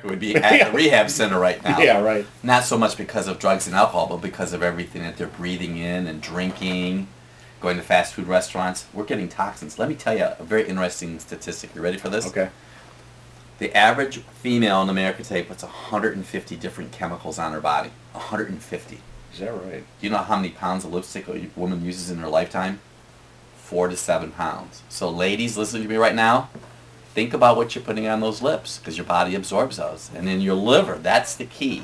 would be at the rehab center right now. Yeah, right. Not so much because of drugs and alcohol, but because of everything that they're breathing in and drinking, going to fast food restaurants. We're getting toxins. Let me tell you a very interesting statistic. You ready for this? Okay. The average female in America today puts 150 different chemicals on her body. 150. Is that right? Do you know how many pounds of lipstick a woman uses in her lifetime? 4 to 7 pounds. So ladies listening to me right now, think about what you're putting on those lips, because your body absorbs those. And then your liver, that's the key.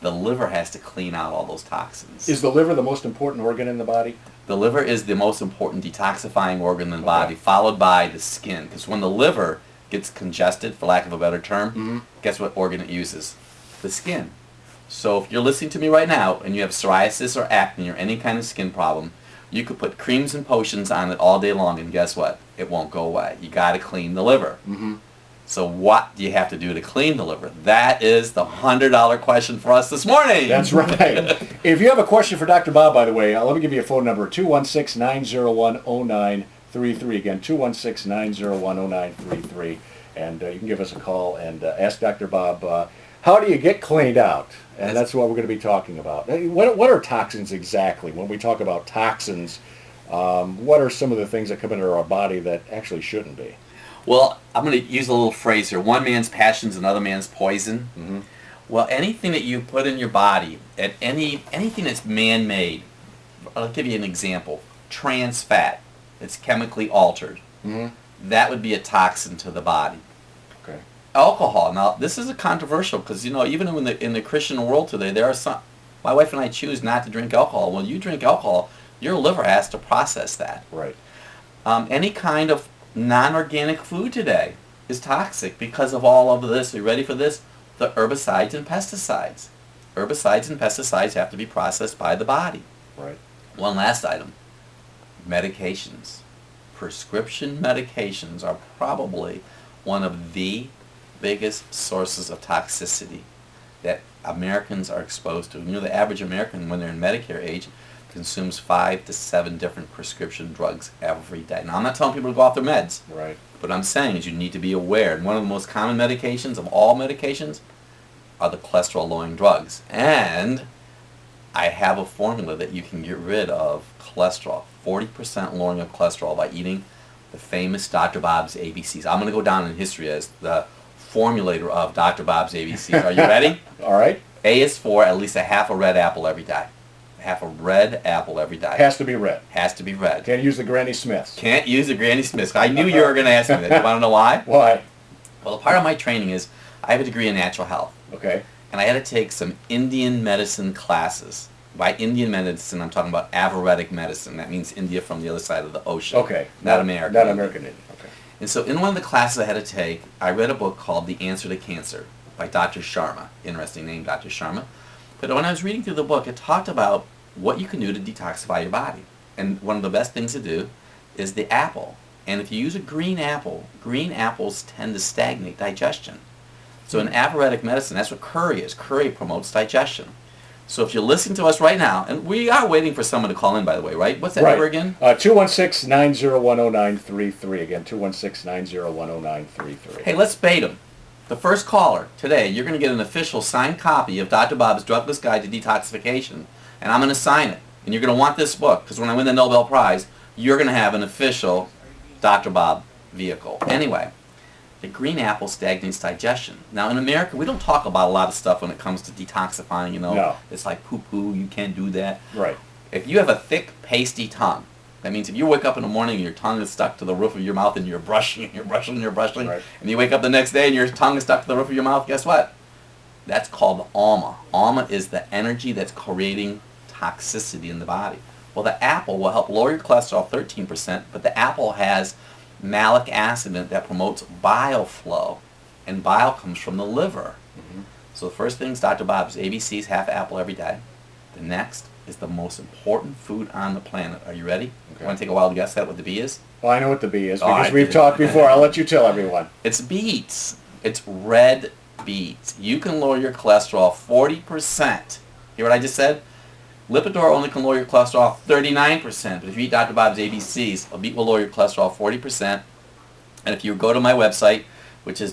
The liver has to clean out all those toxins. Is the liver the most important organ in the body? The liver is the most important detoxifying organ in the body, followed by the skin. Because when the liver gets congested, for lack of a better term, guess what organ it uses? The skin. So if you're listening to me right now and you have psoriasis or acne or any kind of skin problem, you could put creams and potions on it all day long, and guess what? It won't go away. You got to clean the liver. So what do you have to do to clean the liver? That is the $100 question for us this morning. That's right. If you have a question for Dr. Bob, by the way, let me give you a phone number, 216-901-0933. Again, 216-901-0933. And you can give us a call and ask Dr. Bob, how do you get cleaned out? And that's what we're going to be talking about. What are toxins exactly? When we talk about toxins, what are some of the things that come into our body that actually shouldn't be? Well, I'm going to use a little phrase here. One man's passion is another man's poison. Well, anything that you put in your body, anything that's man-made, I'll give you an example. Trans fat, it's chemically altered. That would be a toxin to the body. Okay. Alcohol. Now, this is a controversial because, you know, even in the Christian world today, there are some. My wife and I choose not to drink alcohol. When you drink alcohol, your liver has to process that. Right. Any kind of non-organic food today is toxic because of all of this. Are you ready for this? The herbicides and pesticides. Herbicides and pesticides have to be processed by the body. Right. One last item. Medications. Prescription medications are probably one of the biggest sources of toxicity that Americans are exposed to. You know, the average American, when they're in Medicare age, consumes 5 to 7 different prescription drugs every day. Now, I'm not telling people to go off their meds. Right. What I'm saying is you need to be aware. And one of the most common medications of all medications are the cholesterol-lowering drugs. And I have a formula that you can get rid of cholesterol, 40% lowering of cholesterol by eating the famous Dr. Bob's ABCs. I'm going to go down in history as the formulator of Dr. Bob's ABCs. Are you ready? All right. A is for at least a half a red apple every day. Half a red apple every day. Has to be red. Has to be red. Can't use the Granny Smiths. Can't use the Granny Smiths. I knew you were going to ask me that. You want to know why? Why? Well, a part of my training is I have a degree in natural health. Okay. And I had to take some Indian medicine classes. By Indian medicine, I'm talking about Ayurvedic medicine. That means India from the other side of the ocean. Okay. Not American. Not American Indian. Okay. And so in one of the classes I had to take, I read a book called The Answer to Cancer by Dr. Sharma. Interesting name, Dr. Sharma. But when I was reading through the book, it talked about what you can do to detoxify your body. And one of the best things to do is the apple. And if you use a green apples tend to stagnate digestion. So in Ayurvedic medicine, that's what curry is. Curry promotes digestion. So if you're listening to us right now, and we are waiting for someone to call in, by the way, right? What's that number again? 216-901-0933. Again, 216-901-0933. Hey, let's bait them. The first caller today, you're going to get an official signed copy of Dr. Bob's Drugless Guide to Detoxification. And I'm going to sign it. And you're going to want this book, because when I win the Nobel Prize, you're going to have an official Dr. Bob vehicle. Anyway, the green apple stagnates digestion. Now, in America, we don't talk about a lot of stuff when it comes to detoxifying, you know. No. It's like poo-poo, you can't do that. Right. If you have a thick, pasty tongue, that means if you wake up in the morning and your tongue is stuck to the roof of your mouth and you're brushing, Right. and you wake up the next day and your tongue is stuck to the roof of your mouth, guess what? That's called alma. Alma is the energy that's creating toxicity in the body. Well, the apple will help lower your cholesterol 13%, but the apple has malic acid in it that promotes bile flow, and bile comes from the liver. So the first thing is Dr. Bob's ABCs, half apple every day. The next is the most important food on the planet. Are you ready? Okay. Want to take a wild guess at what the B is? Well, I know what the B is because All right. we've talked before. I'll let you tell everyone. It's beets. It's red beets. You can lower your cholesterol 40%. Hear what I just said? Lipitor only can lower your cholesterol 39%, but if you eat Dr. Bob's ABCs, a beet will lower your cholesterol 40%. And if you go to my website, which is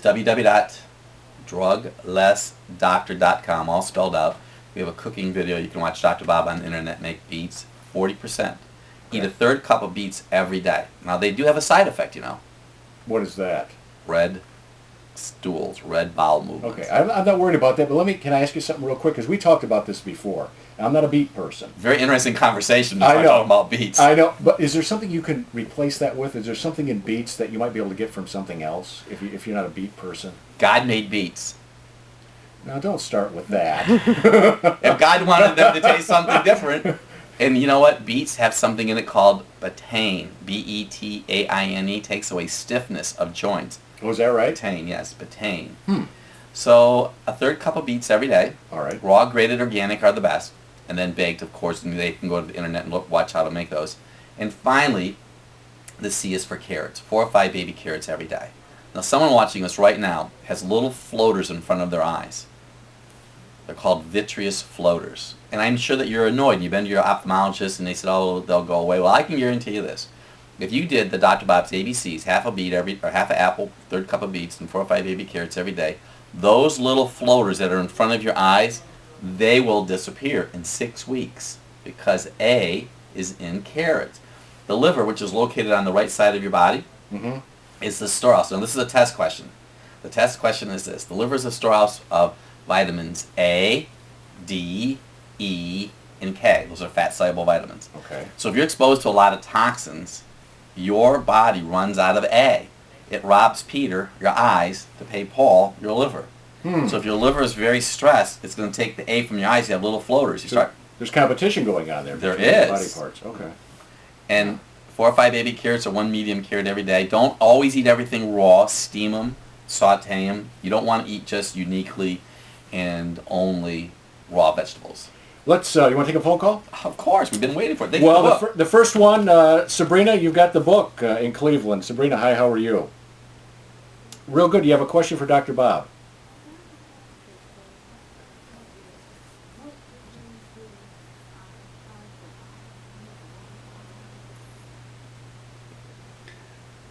druglessdoctor.com, all spelled out. We have a cooking video. You can watch Dr. Bob on the internet make beets. 40%. Eat a third cup of beets every day. Now, they do have a side effect, you know. What is that? Red stools, red bowel movements. Okay, I'm not worried about that, but can I ask you something real quick? Because we talked about this before. I'm not a beet person. Very interesting conversation to I know. talk about beets. I know, but is there something you can replace that with? Is there something in beets that you might be able to get from something else if you're not a beet person? God made beets. Now, don't start with that. If God wanted them to taste something different, and you know what? Beets have something in it called betaine. B-E-T-A-I-N-E, takes away stiffness of joints. Oh, is that right? Betaine, yes, betaine. So a third cup of beets every day. All right. Raw, grated, organic are the best. And then baked, of course, and they can go to the internet and watch how to make those. And finally, the C is for carrots. 4 or 5 baby carrots every day. Now, someone watching us right now has little floaters in front of their eyes. They're called vitreous floaters. And I'm sure that you're annoyed. You've been to your ophthalmologist and they said, oh, they'll go away. Well, I can guarantee you this. If you did the Dr. Bob's ABCs, half a beet or half an apple, third cup of beets, and 4 or 5 baby carrots every day, those little floaters that are in front of your eyes, they will disappear in 6 weeks because A is in carrots. The liver, which is located on the right side of your body, is the storehouse. Now, this is a test question. The test question is this. The liver is a storehouse of vitamins A, D, E, and K. Those are fat-soluble vitamins. Okay. So if you're exposed to a lot of toxins, your body runs out of A. It robs Peter, your eyes, to pay Paul, your liver. So if your liver is very stressed, it's going to take the A from your eyes. You have little floaters. There's competition going on there. There between is. Body parts. Okay. And 4 or 5 baby carrots or 1 medium carrot every day. Don't always eat everything raw. Steam them, saute them. You don't want to eat just uniquely and only raw vegetables. Let's. You want to take a phone call? Of course, we've been waiting for it. Well, the first one, Sabrina, you've got the book in Cleveland. Sabrina, hi, how are you? Real good. You have a question for Dr. Bob?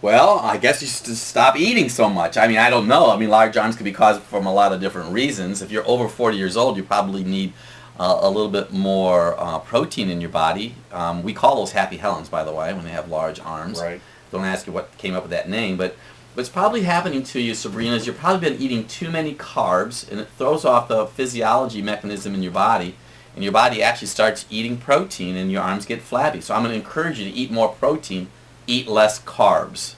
Well, I guess you should stop eating so much. I mean, I don't know. I mean, large arms could be caused from a lot of different reasons. If you're over 40 years old, you probably need a little bit more protein in your body. We call those happy Helens, by the way, when they have large arms. Right. Don't ask you what came up with that name, but what's probably happening to you, Sabrina, is you've probably been eating too many carbs, and it throws off the physiology mechanism in your body, and your body actually starts eating protein, and your arms get flabby. So I'm going to encourage you to eat more protein, eat less carbs.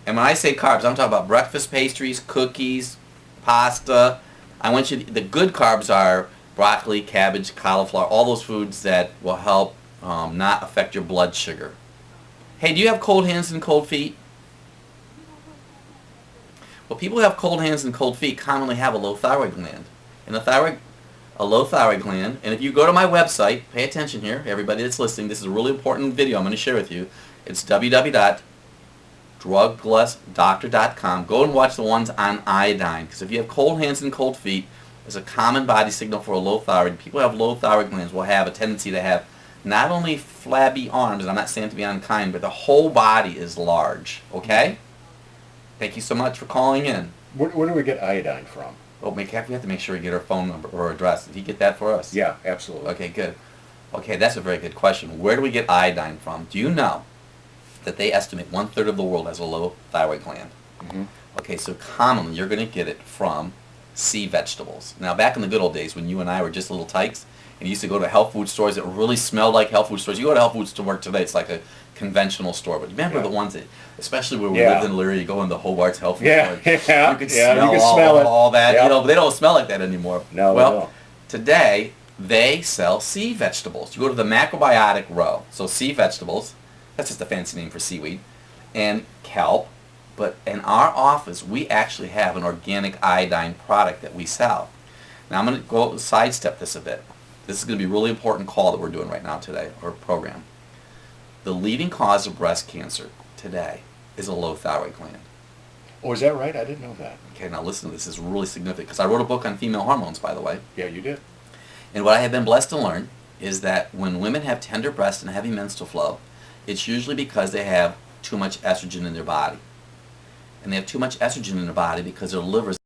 And when I say carbs, I'm talking about breakfast pastries, cookies, pasta. I want you to, the good carbs are broccoli, cabbage, cauliflower, all those foods that will help not affect your blood sugar. Hey, do you have cold hands and cold feet? Well, people who have cold hands and cold feet commonly have a low thyroid gland. And a low thyroid gland, and if you go to my website, pay attention here, everybody that's listening, this is a really important video I'm going to share with you. It's www.druglessdoctor.com. Go and watch the ones on iodine, because if you have cold hands and cold feet, it's a common body signal for a low thyroid. People who have low thyroid glands will have a tendency to have not only flabby arms, and I'm not saying to be unkind, but the whole body is large, okay? Thank you so much for calling in. Where do we get iodine from? Oh, we have to make sure we get her phone number or address. Did you get that for us? Yeah, absolutely. Okay, good. Okay, that's a very good question. Where do we get iodine from? Do you know that they estimate 1/3 of the world has a low thyroid gland? Okay, so commonly you're going to get it from sea vegetables. Now, back in the good old days when you and I were just little tykes, and you used to go to health food stores that really smelled like health food stores. You go to health food store today, it's like a conventional store. But remember the ones that, especially where we lived in Leary, you go into Hobart's health food store. You could smell all that. You know, but they don't smell like that anymore. No, well, today they sell sea vegetables. You go to the macrobiotic row. So sea vegetables, that's just a fancy name for seaweed, and kelp. But in our office, we actually have an organic iodine product that we sell. Now I'm going to go sidestep this a bit. This is going to be a really important call that we're doing right now today, or program. The leading cause of breast cancer today is a low thyroid gland. Oh, is that right? I didn't know that. Okay, now listen to this. This is really significant, because I wrote a book on female hormones, by the way. Yeah, you did. And what I have been blessed to learn is that when women have tender breasts and heavy menstrual flow, it's usually because they have too much estrogen in their body. and they have too much estrogen in their body because their liver is